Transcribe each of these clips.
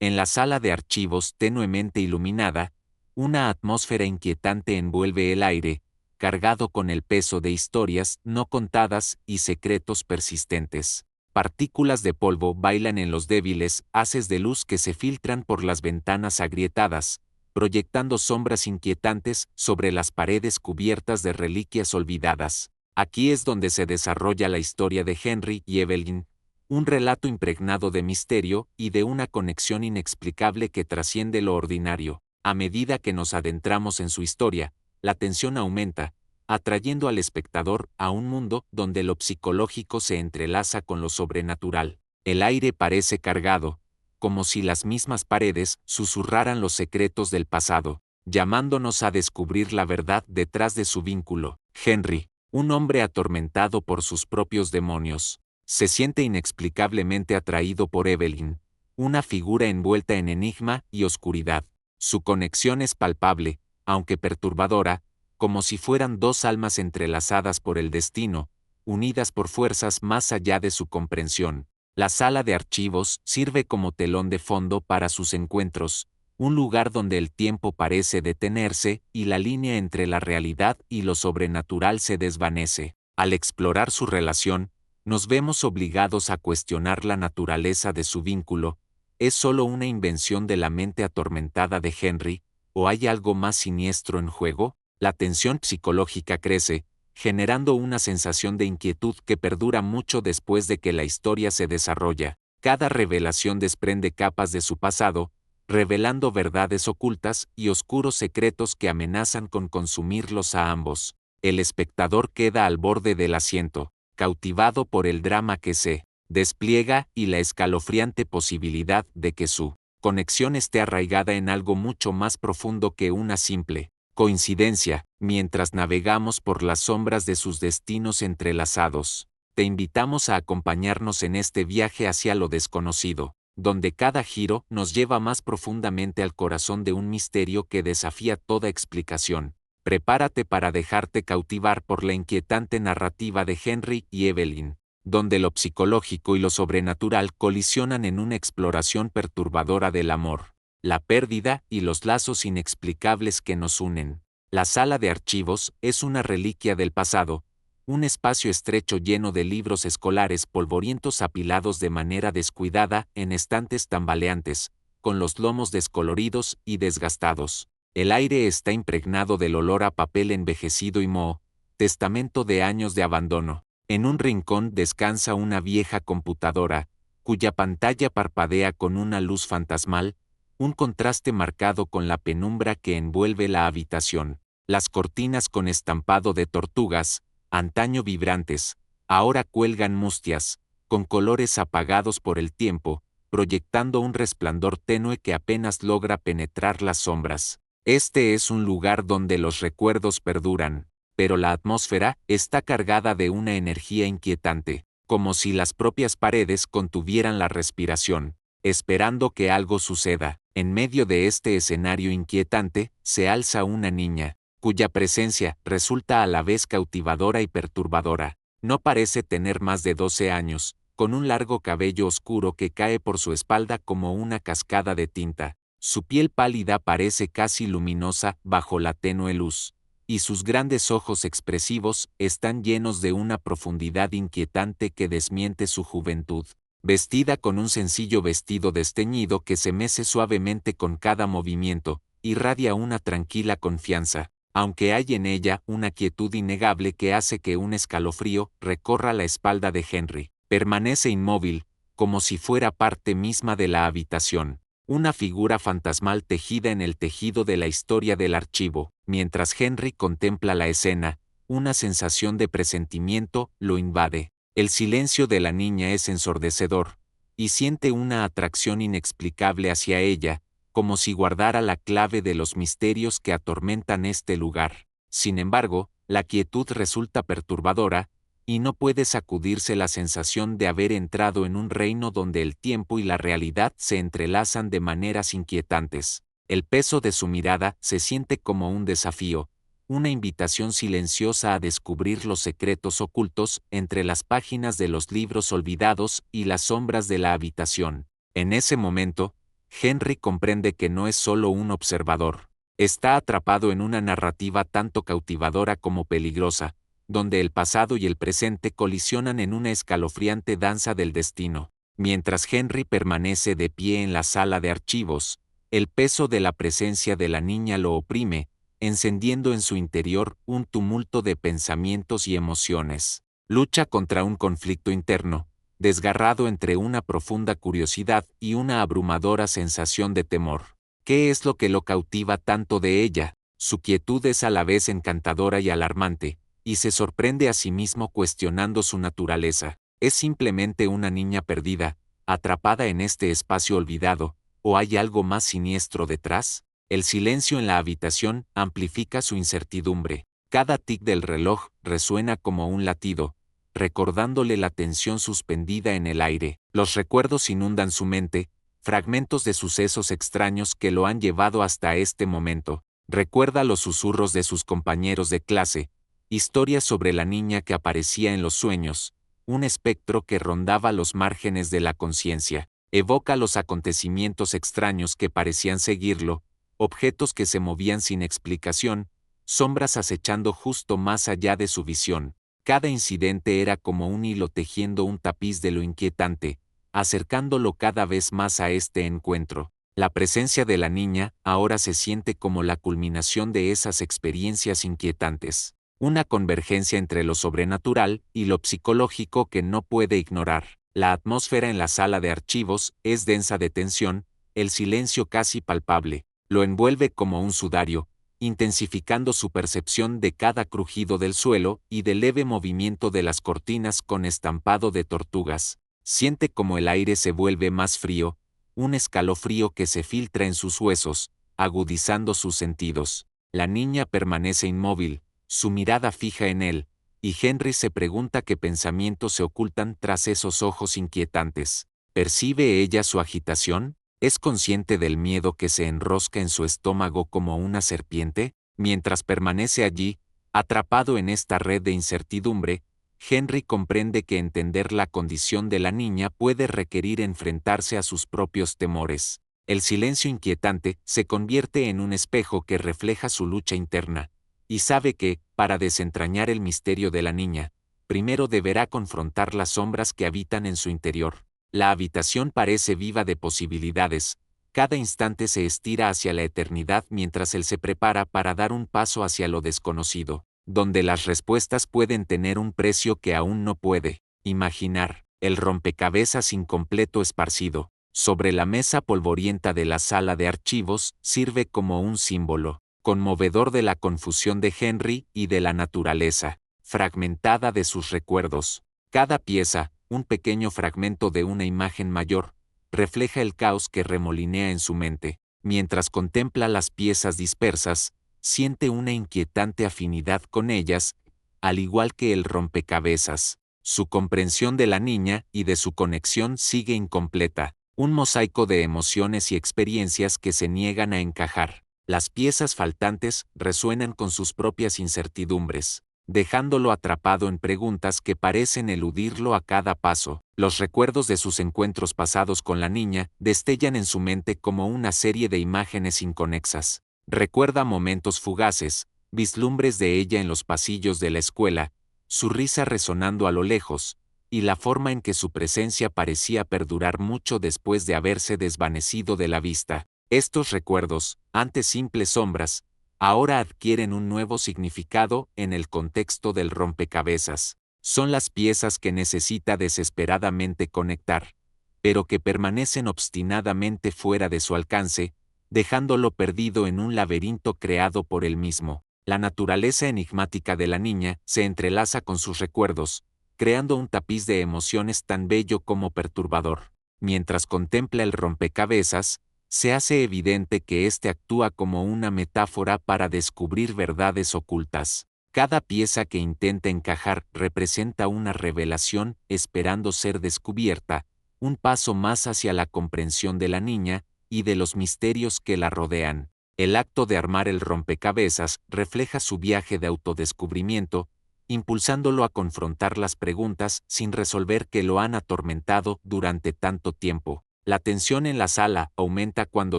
En la sala de archivos tenuemente iluminada, una atmósfera inquietante envuelve el aire, cargado con el peso de historias no contadas y secretos persistentes. Partículas de polvo bailan en los débiles haces de luz que se filtran por las ventanas agrietadas, proyectando sombras inquietantes sobre las paredes cubiertas de reliquias olvidadas. Aquí es donde se desarrolla la historia de Henry y Evelyn, un relato impregnado de misterio y de una conexión inexplicable que trasciende lo ordinario. A medida que nos adentramos en su historia, la tensión aumenta, atrayendo al espectador a un mundo donde lo psicológico se entrelaza con lo sobrenatural. El aire parece cargado, como si las mismas paredes susurraran los secretos del pasado, llamándonos a descubrir la verdad detrás de su vínculo. Henry, un hombre atormentado por sus propios demonios, se siente inexplicablemente atraído por Evelyn, una figura envuelta en enigma y oscuridad. Su conexión es palpable, aunque perturbadora, como si fueran dos almas entrelazadas por el destino, unidas por fuerzas más allá de su comprensión. La sala de archivos sirve como telón de fondo para sus encuentros, un lugar donde el tiempo parece detenerse y la línea entre la realidad y lo sobrenatural se desvanece. Al explorar su relación, nos vemos obligados a cuestionar la naturaleza de su vínculo. ¿Es solo una invención de la mente atormentada de Henry, o hay algo más siniestro en juego? La tensión psicológica crece, generando una sensación de inquietud que perdura mucho después de que la historia se desarrolla. Cada revelación desprende capas de su pasado, revelando verdades ocultas y oscuros secretos que amenazan con consumirlos a ambos. El espectador queda al borde del asiento, cautivado por el drama que se despliega y la escalofriante posibilidad de que su conexión esté arraigada en algo mucho más profundo que una simple coincidencia. Mientras navegamos por las sombras de sus destinos entrelazados, te invitamos a acompañarnos en este viaje hacia lo desconocido, donde cada giro nos lleva más profundamente al corazón de un misterio que desafía toda explicación. Prepárate para dejarte cautivar por la inquietante narrativa de Henry y Evelyn, donde lo psicológico y lo sobrenatural colisionan en una exploración perturbadora del amor, la pérdida y los lazos inexplicables que nos unen. La sala de archivos es una reliquia del pasado, un espacio estrecho lleno de libros escolares polvorientos apilados de manera descuidada en estantes tambaleantes, con los lomos descoloridos y desgastados. El aire está impregnado del olor a papel envejecido y moho, testamento de años de abandono. En un rincón descansa una vieja computadora, cuya pantalla parpadea con una luz fantasmal, un contraste marcado con la penumbra que envuelve la habitación. Las cortinas con estampado de tortugas, antaño vibrantes, ahora cuelgan mustias, con colores apagados por el tiempo, proyectando un resplandor tenue que apenas logra penetrar las sombras. Este es un lugar donde los recuerdos perduran, pero la atmósfera está cargada de una energía inquietante, como si las propias paredes contuvieran la respiración, esperando que algo suceda. En medio de este escenario inquietante, se alza una niña, cuya presencia resulta a la vez cautivadora y perturbadora. No parece tener más de 12 años, con un largo cabello oscuro que cae por su espalda como una cascada de tinta. Su piel pálida parece casi luminosa bajo la tenue luz, y sus grandes ojos expresivos están llenos de una profundidad inquietante que desmiente su juventud. Vestida con un sencillo vestido desteñido que se mece suavemente con cada movimiento, irradia una tranquila confianza, aunque hay en ella una quietud innegable que hace que un escalofrío recorra la espalda de Henry. Permanece inmóvil, como si fuera parte misma de la habitación, una figura fantasmal tejida en el tejido de la historia del archivo. Mientras Henry contempla la escena, una sensación de presentimiento lo invade. El silencio de la niña es ensordecedor, y siente una atracción inexplicable hacia ella, como si guardara la clave de los misterios que atormentan este lugar. Sin embargo, la quietud resulta perturbadora, y no puede sacudirse la sensación de haber entrado en un reino donde el tiempo y la realidad se entrelazan de maneras inquietantes. El peso de su mirada se siente como un desafío, una invitación silenciosa a descubrir los secretos ocultos entre las páginas de los libros olvidados y las sombras de la habitación. En ese momento, Henry comprende que no es solo un observador. Está atrapado en una narrativa tanto cautivadora como peligrosa, donde el pasado y el presente colisionan en una escalofriante danza del destino. Mientras Henry permanece de pie en la sala de archivos, el peso de la presencia de la niña lo oprime, encendiendo en su interior un tumulto de pensamientos y emociones. Lucha contra un conflicto interno, desgarrado entre una profunda curiosidad y una abrumadora sensación de temor. ¿Qué es lo que lo cautiva tanto de ella? Su quietud es a la vez encantadora y alarmante, y se sorprende a sí mismo cuestionando su naturaleza. ¿Es simplemente una niña perdida, atrapada en este espacio olvidado, o hay algo más siniestro detrás? El silencio en la habitación amplifica su incertidumbre. Cada tic del reloj resuena como un latido, recordándole la tensión suspendida en el aire. Los recuerdos inundan su mente, fragmentos de sucesos extraños que lo han llevado hasta este momento. Recuerda los susurros de sus compañeros de clase, historias sobre la niña que aparecía en los sueños, un espectro que rondaba los márgenes de la conciencia. Evoca los acontecimientos extraños que parecían seguirlo, objetos que se movían sin explicación, sombras acechando justo más allá de su visión. Cada incidente era como un hilo tejiendo un tapiz de lo inquietante, acercándolo cada vez más a este encuentro. La presencia de la niña ahora se siente como la culminación de esas experiencias inquietantes. Una convergencia entre lo sobrenatural y lo psicológico que no puede ignorar. La atmósfera en la sala de archivos es densa de tensión, el silencio casi palpable, lo envuelve como un sudario, intensificando su percepción de cada crujido del suelo y del leve movimiento de las cortinas con estampado de tortugas. Siente como el aire se vuelve más frío, un escalofrío que se filtra en sus huesos, agudizando sus sentidos. La niña permanece inmóvil, su mirada fija en él, y Henry se pregunta qué pensamientos se ocultan tras esos ojos inquietantes. ¿Percibe ella su agitación? ¿Es consciente del miedo que se enrosca en su estómago como una serpiente? Mientras permanece allí, atrapado en esta red de incertidumbre, Henry comprende que entender la condición de la niña puede requerir enfrentarse a sus propios temores. El silencio inquietante se convierte en un espejo que refleja su lucha interna, y sabe que, para desentrañar el misterio de la niña, primero deberá confrontar las sombras que habitan en su interior. La habitación parece viva de posibilidades, cada instante se estira hacia la eternidad mientras él se prepara para dar un paso hacia lo desconocido, donde las respuestas pueden tener un precio que aún no puede imaginar. El rompecabezas incompleto esparcido sobre la mesa polvorienta de la sala de archivos sirve como un símbolo conmovedor de la confusión de Henry y de la naturaleza fragmentada de sus recuerdos. Cada pieza, un pequeño fragmento de una imagen mayor, refleja el caos que remolinea en su mente. Mientras contempla las piezas dispersas, siente una inquietante afinidad con ellas, al igual que el rompecabezas. Su comprensión de la niña y de su conexión sigue incompleta, un mosaico de emociones y experiencias que se niegan a encajar. Las piezas faltantes resuenan con sus propias incertidumbres, dejándolo atrapado en preguntas que parecen eludirlo a cada paso. Los recuerdos de sus encuentros pasados con la niña destellan en su mente como una serie de imágenes inconexas. Recuerda momentos fugaces, vislumbres de ella en los pasillos de la escuela, su risa resonando a lo lejos, y la forma en que su presencia parecía perdurar mucho después de haberse desvanecido de la vista. Estos recuerdos, antes simples sombras, ahora adquieren un nuevo significado en el contexto del rompecabezas. Son las piezas que necesita desesperadamente conectar, pero que permanecen obstinadamente fuera de su alcance, dejándolo perdido en un laberinto creado por él mismo. La naturaleza enigmática de la niña se entrelaza con sus recuerdos, creando un tapiz de emociones tan bello como perturbador. Mientras contempla el rompecabezas, se hace evidente que éste actúa como una metáfora para descubrir verdades ocultas. Cada pieza que intenta encajar representa una revelación esperando ser descubierta, un paso más hacia la comprensión de la niña y de los misterios que la rodean. El acto de armar el rompecabezas refleja su viaje de autodescubrimiento, impulsándolo a confrontar las preguntas sin resolver que lo han atormentado durante tanto tiempo. La tensión en la sala aumenta cuando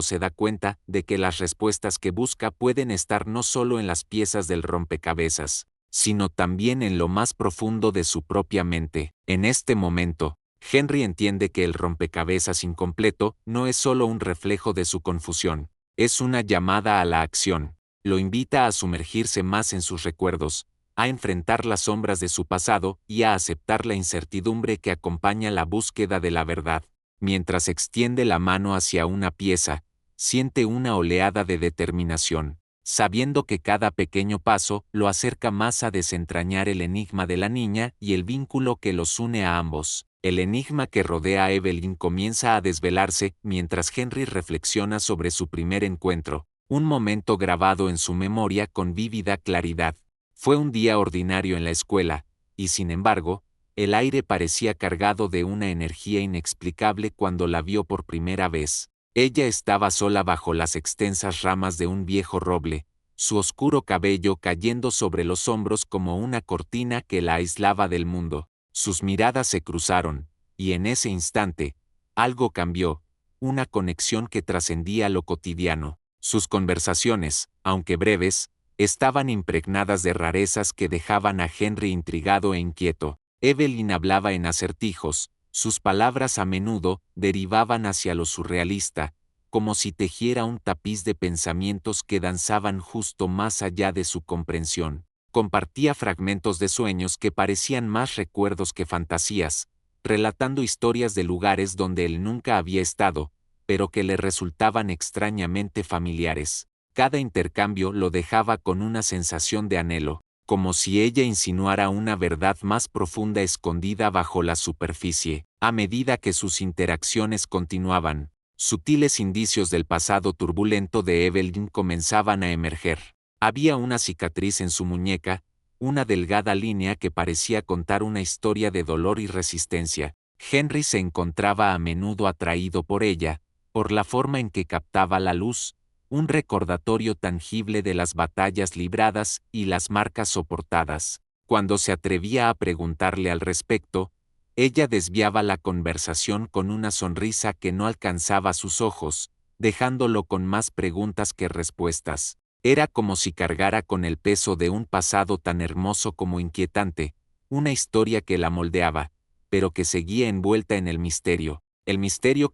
se da cuenta de que las respuestas que busca pueden estar no solo en las piezas del rompecabezas, sino también en lo más profundo de su propia mente. En este momento, Henry entiende que el rompecabezas incompleto no es solo un reflejo de su confusión, es una llamada a la acción. Lo invita a sumergirse más en sus recuerdos, a enfrentar las sombras de su pasado y a aceptar la incertidumbre que acompaña la búsqueda de la verdad. Mientras extiende la mano hacia una pieza, siente una oleada de determinación, sabiendo que cada pequeño paso lo acerca más a desentrañar el enigma de la niña y el vínculo que los une a ambos. El enigma que rodea a Evelyn comienza a desvelarse mientras Henry reflexiona sobre su primer encuentro, un momento grabado en su memoria con vívida claridad. Fue un día ordinario en la escuela, y sin embargo, el aire parecía cargado de una energía inexplicable cuando la vio por primera vez. Ella estaba sola bajo las extensas ramas de un viejo roble, su oscuro cabello cayendo sobre los hombros como una cortina que la aislaba del mundo. Sus miradas se cruzaron, y en ese instante, algo cambió, una conexión que trascendía lo cotidiano. Sus conversaciones, aunque breves, estaban impregnadas de rarezas que dejaban a Henry intrigado e inquieto. Evelyn hablaba en acertijos, sus palabras a menudo derivaban hacia lo surrealista, como si tejiera un tapiz de pensamientos que danzaban justo más allá de su comprensión. Compartía fragmentos de sueños que parecían más recuerdos que fantasías, relatando historias de lugares donde él nunca había estado, pero que le resultaban extrañamente familiares. Cada intercambio lo dejaba con una sensación de anhelo, como si ella insinuara una verdad más profunda escondida bajo la superficie. A medida que sus interacciones continuaban, sutiles indicios del pasado turbulento de Evelyn comenzaban a emerger. Había una cicatriz en su muñeca, una delgada línea que parecía contar una historia de dolor y resistencia. Henry se encontraba a menudo atraído por ella, por la forma en que captaba la luz, un recordatorio tangible de las batallas libradas y las marcas soportadas. Cuando se atrevía a preguntarle al respecto, ella desviaba la conversación con una sonrisa que no alcanzaba sus ojos, dejándolo con más preguntas que respuestas. Era como si cargara con el peso de un pasado tan hermoso como inquietante, una historia que la moldeaba, pero que seguía envuelta en el misterio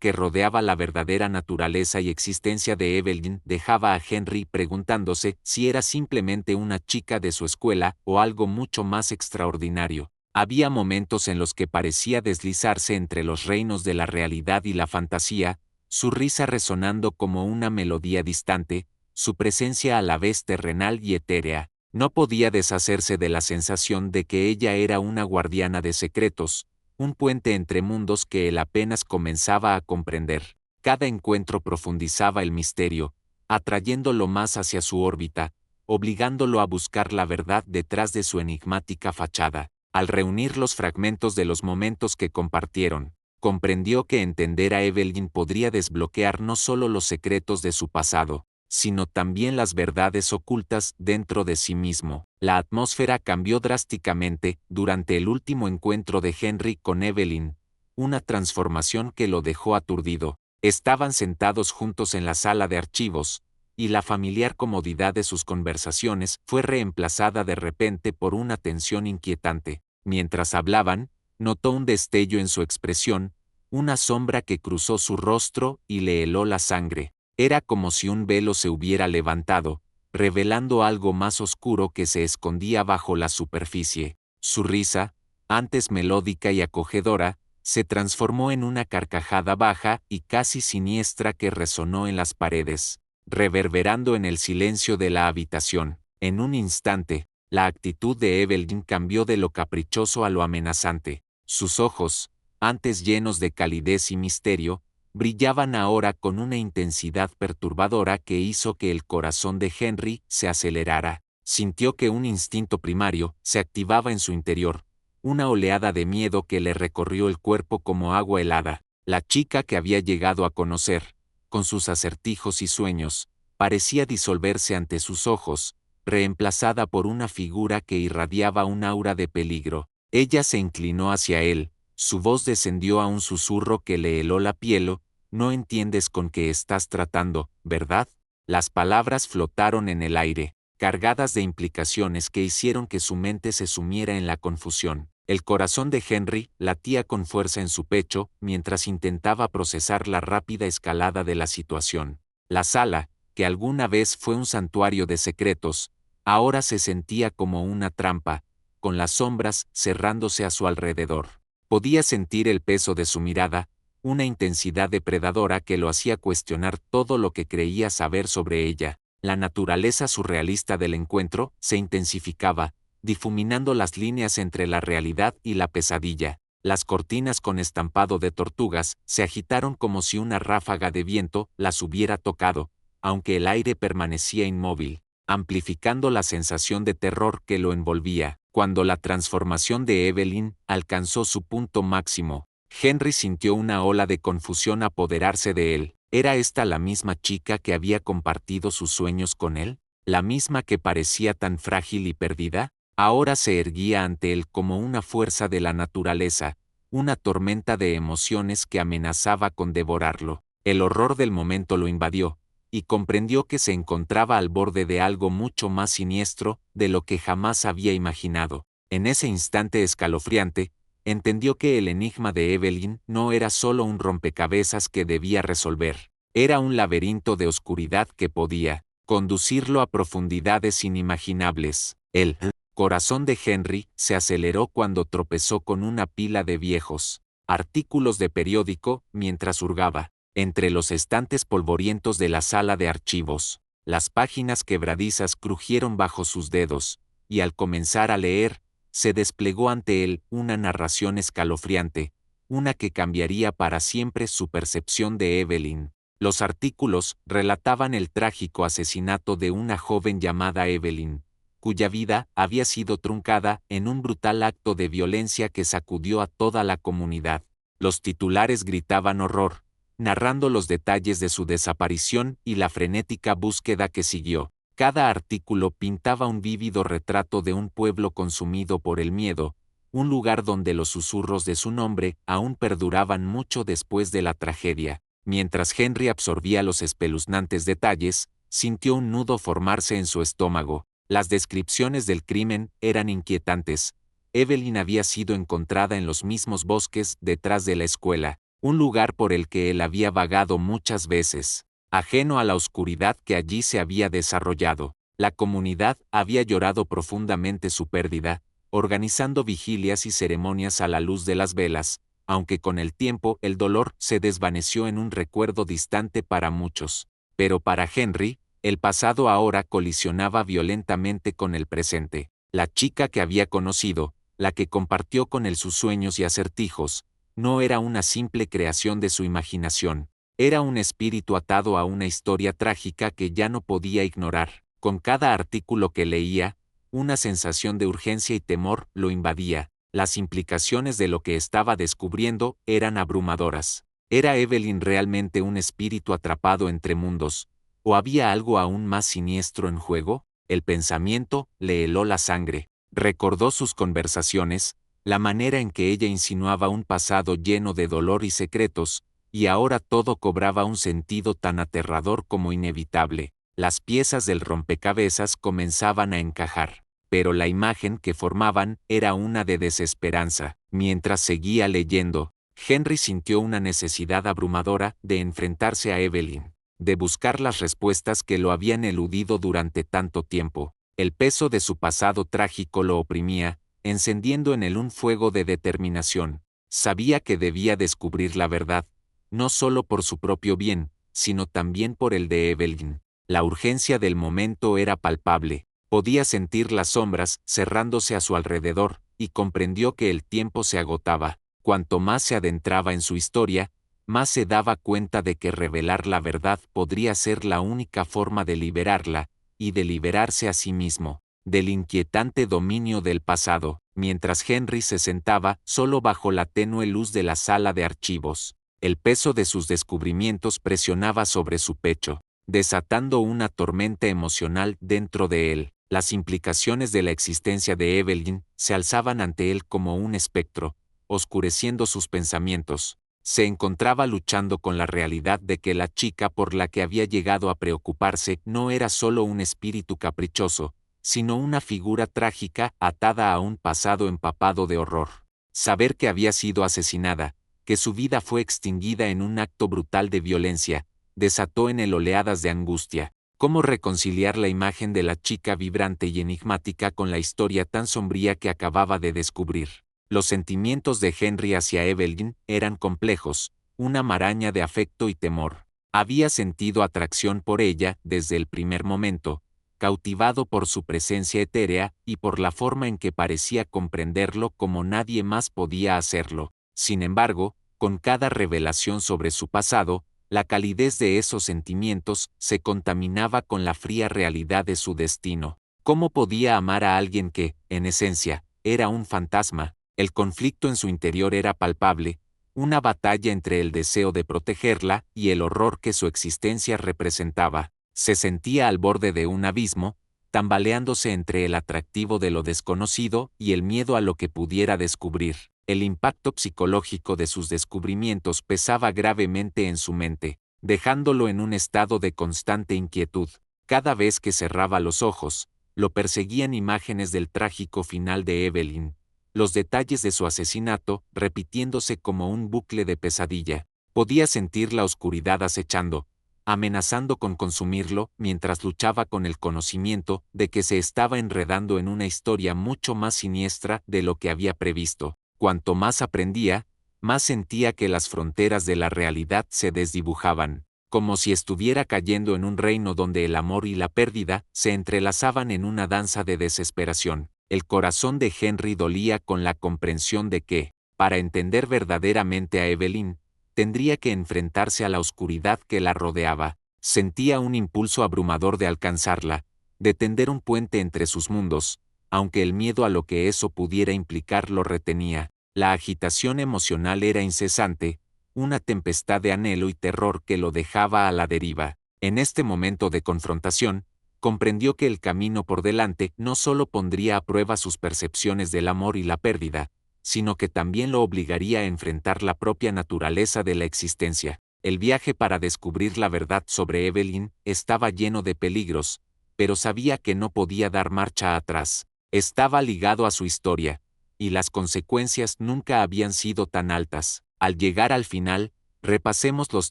que rodeaba la verdadera naturaleza y existencia de Evelyn dejaba a Henry preguntándose si era simplemente una chica de su escuela o algo mucho más extraordinario. Había momentos en los que parecía deslizarse entre los reinos de la realidad y la fantasía, su risa resonando como una melodía distante, su presencia a la vez terrenal y etérea. No podía deshacerse de la sensación de que ella era una guardiana de secretos, un puente entre mundos que él apenas comenzaba a comprender. Cada encuentro profundizaba el misterio, atrayéndolo más hacia su órbita, obligándolo a buscar la verdad detrás de su enigmática fachada. Al reunir los fragmentos de los momentos que compartieron, comprendió que entender a Evelyn podría desbloquear no solo los secretos de su pasado, sino también las verdades ocultas dentro de sí mismo. La atmósfera cambió drásticamente durante el último encuentro de Henry con Evelyn, una transformación que lo dejó aturdido. Estaban sentados juntos en la sala de archivos, y la familiar comodidad de sus conversaciones fue reemplazada de repente por una tensión inquietante. Mientras hablaban, notó un destello en su expresión, una sombra que cruzó su rostro y le heló la sangre. Era como si un velo se hubiera levantado, revelando algo más oscuro que se escondía bajo la superficie. Su risa, antes melódica y acogedora, se transformó en una carcajada baja y casi siniestra que resonó en las paredes, reverberando en el silencio de la habitación. En un instante, la actitud de Evelyn cambió de lo caprichoso a lo amenazante. Sus ojos, antes llenos de calidez y misterio, brillaban ahora con una intensidad perturbadora que hizo que el corazón de Henry se acelerara. Sintió que un instinto primario se activaba en su interior, una oleada de miedo que le recorrió el cuerpo como agua helada. La chica que había llegado a conocer, con sus acertijos y sueños, parecía disolverse ante sus ojos, reemplazada por una figura que irradiaba un aura de peligro. Ella se inclinó hacia él, su voz descendió a un susurro que le heló la piel no entiendes con qué estás tratando, ¿verdad? Las palabras flotaron en el aire, cargadas de implicaciones que hicieron que su mente se sumiera en la confusión. El corazón de Henry latía con fuerza en su pecho mientras intentaba procesar la rápida escalada de la situación. La sala, que alguna vez fue un santuario de secretos, ahora se sentía como una trampa, con las sombras cerrándose a su alrededor. Podía sentir el peso de su mirada, una intensidad depredadora que lo hacía cuestionar todo lo que creía saber sobre ella. La naturaleza surrealista del encuentro se intensificaba, difuminando las líneas entre la realidad y la pesadilla. Las cortinas con estampado de tortugas se agitaron como si una ráfaga de viento las hubiera tocado, aunque el aire permanecía inmóvil, amplificando la sensación de terror que lo envolvía. Cuando la transformación de Evelyn alcanzó su punto máximo, Henry sintió una ola de confusión apoderarse de él. ¿Era esta la misma chica que había compartido sus sueños con él? ¿La misma que parecía tan frágil y perdida? Ahora se erguía ante él como una fuerza de la naturaleza, una tormenta de emociones que amenazaba con devorarlo. El horror del momento lo invadió, y comprendió que se encontraba al borde de algo mucho más siniestro de lo que jamás había imaginado. En ese instante escalofriante, entendió que el enigma de Evelyn no era solo un rompecabezas que debía resolver, era un laberinto de oscuridad que podía conducirlo a profundidades inimaginables. El corazón de Henry se aceleró cuando tropezó con una pila de viejos artículos de periódico mientras hurgaba entre los estantes polvorientos de la sala de archivos. Las páginas quebradizas crujieron bajo sus dedos, y al comenzar a leer, se desplegó ante él una narración escalofriante, una que cambiaría para siempre su percepción de Evelyn. Los artículos relataban el trágico asesinato de una joven llamada Evelyn, cuya vida había sido truncada en un brutal acto de violencia que sacudió a toda la comunidad. Los titulares gritaban horror, narrando los detalles de su desaparición y la frenética búsqueda que siguió. Cada artículo pintaba un vívido retrato de un pueblo consumido por el miedo, un lugar donde los susurros de su nombre aún perduraban mucho después de la tragedia. Mientras Henry absorbía los espeluznantes detalles, sintió un nudo formarse en su estómago. Las descripciones del crimen eran inquietantes. Evelyn había sido encontrada en los mismos bosques detrás de la escuela, un lugar por el que él había vagado muchas veces, ajeno a la oscuridad que allí se había desarrollado. La comunidad había llorado profundamente su pérdida, organizando vigilias y ceremonias a la luz de las velas, aunque con el tiempo el dolor se desvaneció en un recuerdo distante para muchos. Pero para Henry, el pasado ahora colisionaba violentamente con el presente. La chica que había conocido, la que compartió con él sus sueños y acertijos, no era una simple creación de su imaginación, era un espíritu atado a una historia trágica que ya no podía ignorar. Con cada artículo que leía, una sensación de urgencia y temor lo invadía. Las implicaciones de lo que estaba descubriendo eran abrumadoras. ¿Era Evelyn realmente un espíritu atrapado entre mundos? ¿O había algo aún más siniestro en juego? El pensamiento le heló la sangre. Recordó sus conversaciones, la manera en que ella insinuaba un pasado lleno de dolor y secretos, y ahora todo cobraba un sentido tan aterrador como inevitable. Las piezas del rompecabezas comenzaban a encajar, pero la imagen que formaban era una de desesperanza. Mientras seguía leyendo, Henry sintió una necesidad abrumadora de enfrentarse a Evelyn, de buscar las respuestas que lo habían eludido durante tanto tiempo. El peso de su pasado trágico lo oprimía, encendiendo en él un fuego de determinación. Sabía que debía descubrir la verdad, no solo por su propio bien, sino también por el de Evelyn. La urgencia del momento era palpable, podía sentir las sombras cerrándose a su alrededor, y comprendió que el tiempo se agotaba. Cuanto más se adentraba en su historia, más se daba cuenta de que revelar la verdad podría ser la única forma de liberarla, y de liberarse a sí mismo del inquietante dominio del pasado. Mientras Henry se sentaba solo bajo la tenue luz de la sala de archivos, el peso de sus descubrimientos presionaba sobre su pecho, desatando una tormenta emocional dentro de él. Las implicaciones de la existencia de Evelyn se alzaban ante él como un espectro, oscureciendo sus pensamientos. Se encontraba luchando con la realidad de que la chica por la que había llegado a preocuparse no era solo un espíritu caprichoso, sino una figura trágica atada a un pasado empapado de horror. Saber que había sido asesinada, que su vida fue extinguida en un acto brutal de violencia, desató en él oleadas de angustia. ¿Cómo reconciliar la imagen de la chica vibrante y enigmática con la historia tan sombría que acababa de descubrir? Los sentimientos de Henry hacia Evelyn eran complejos, una maraña de afecto y temor. Había sentido atracción por ella desde el primer momento, cautivado por su presencia etérea y por la forma en que parecía comprenderlo como nadie más podía hacerlo. Sin embargo, con cada revelación sobre su pasado, la calidez de esos sentimientos se contaminaba con la fría realidad de su destino. ¿Cómo podía amar a alguien que, en esencia, era un fantasma? El conflicto en su interior era palpable, una batalla entre el deseo de protegerla y el horror que su existencia representaba. Se sentía al borde de un abismo, tambaleándose entre el atractivo de lo desconocido y el miedo a lo que pudiera descubrir. El impacto psicológico de sus descubrimientos pesaba gravemente en su mente, dejándolo en un estado de constante inquietud. Cada vez que cerraba los ojos, lo perseguían imágenes del trágico final de Evelyn, los detalles de su asesinato repitiéndose como un bucle de pesadilla. Podía sentir la oscuridad acechando, amenazando con consumirlo mientras luchaba con el conocimiento de que se estaba enredando en una historia mucho más siniestra de lo que había previsto. Cuanto más aprendía, más sentía que las fronteras de la realidad se desdibujaban, como si estuviera cayendo en un reino donde el amor y la pérdida se entrelazaban en una danza de desesperación. El corazón de Henry dolía con la comprensión de que, para entender verdaderamente a Evelyn, tendría que enfrentarse a la oscuridad que la rodeaba. Sentía un impulso abrumador de alcanzarla, de tender un puente entre sus mundos, aunque el miedo a lo que eso pudiera implicar lo retenía. La agitación emocional era incesante, una tempestad de anhelo y terror que lo dejaba a la deriva. En este momento de confrontación, comprendió que el camino por delante no solo pondría a prueba sus percepciones del amor y la pérdida, sino que también lo obligaría a enfrentar la propia naturaleza de la existencia. El viaje para descubrir la verdad sobre Evelyn estaba lleno de peligros, pero sabía que no podía dar marcha atrás. Estaba ligado a su historia, y las consecuencias nunca habían sido tan altas. Al llegar al final, repasemos los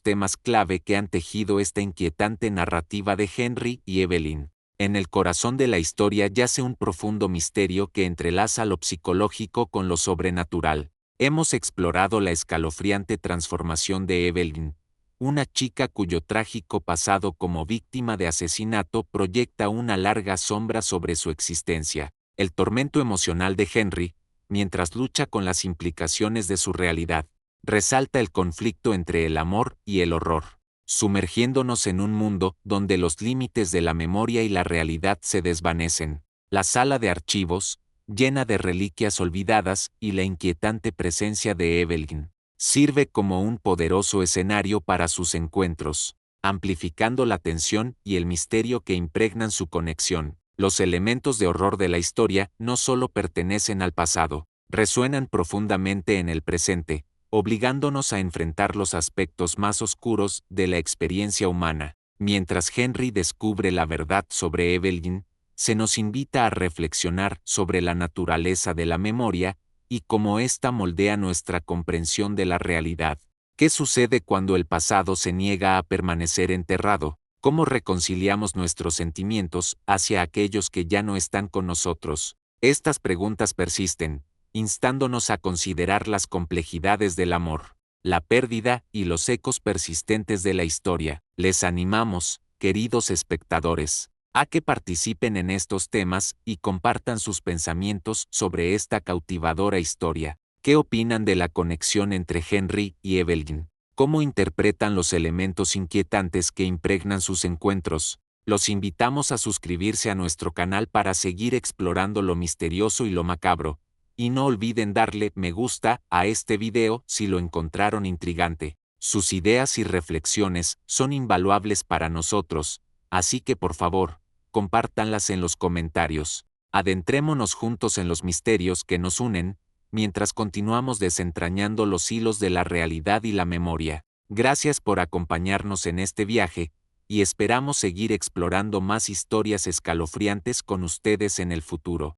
temas clave que han tejido esta inquietante narrativa de Henry y Evelyn. En el corazón de la historia yace un profundo misterio que entrelaza lo psicológico con lo sobrenatural. Hemos explorado la escalofriante transformación de Evelyn, una chica cuyo trágico pasado como víctima de asesinato proyecta una larga sombra sobre su existencia. El tormento emocional de Henry, mientras lucha con las implicaciones de su realidad, resalta el conflicto entre el amor y el horror, sumergiéndonos en un mundo donde los límites de la memoria y la realidad se desvanecen. La sala de archivos, llena de reliquias olvidadas y la inquietante presencia de Evelyn, sirve como un poderoso escenario para sus encuentros, amplificando la tensión y el misterio que impregnan su conexión. Los elementos de horror de la historia no solo pertenecen al pasado, resuenan profundamente en el presente, obligándonos a enfrentar los aspectos más oscuros de la experiencia humana. Mientras Henry descubre la verdad sobre Evelyn, se nos invita a reflexionar sobre la naturaleza de la memoria y cómo ésta moldea nuestra comprensión de la realidad. ¿Qué sucede cuando el pasado se niega a permanecer enterrado? ¿Cómo reconciliamos nuestros sentimientos hacia aquellos que ya no están con nosotros? Estas preguntas persisten, instándonos a considerar las complejidades del amor, la pérdida y los ecos persistentes de la historia. Les animamos, queridos espectadores, a que participen en estos temas y compartan sus pensamientos sobre esta cautivadora historia. ¿Qué opinan de la conexión entre Henry y Evelyn? ¿Cómo interpretan los elementos inquietantes que impregnan sus encuentros? Los invitamos a suscribirse a nuestro canal para seguir explorando lo misterioso y lo macabro. Y no olviden darle me gusta a este video si lo encontraron intrigante. Sus ideas y reflexiones son invaluables para nosotros, así que por favor, compártanlas en los comentarios. Adentrémonos juntos en los misterios que nos unen, mientras continuamos desentrañando los hilos de la realidad y la memoria. Gracias por acompañarnos en este viaje, y esperamos seguir explorando más historias escalofriantes con ustedes en el futuro.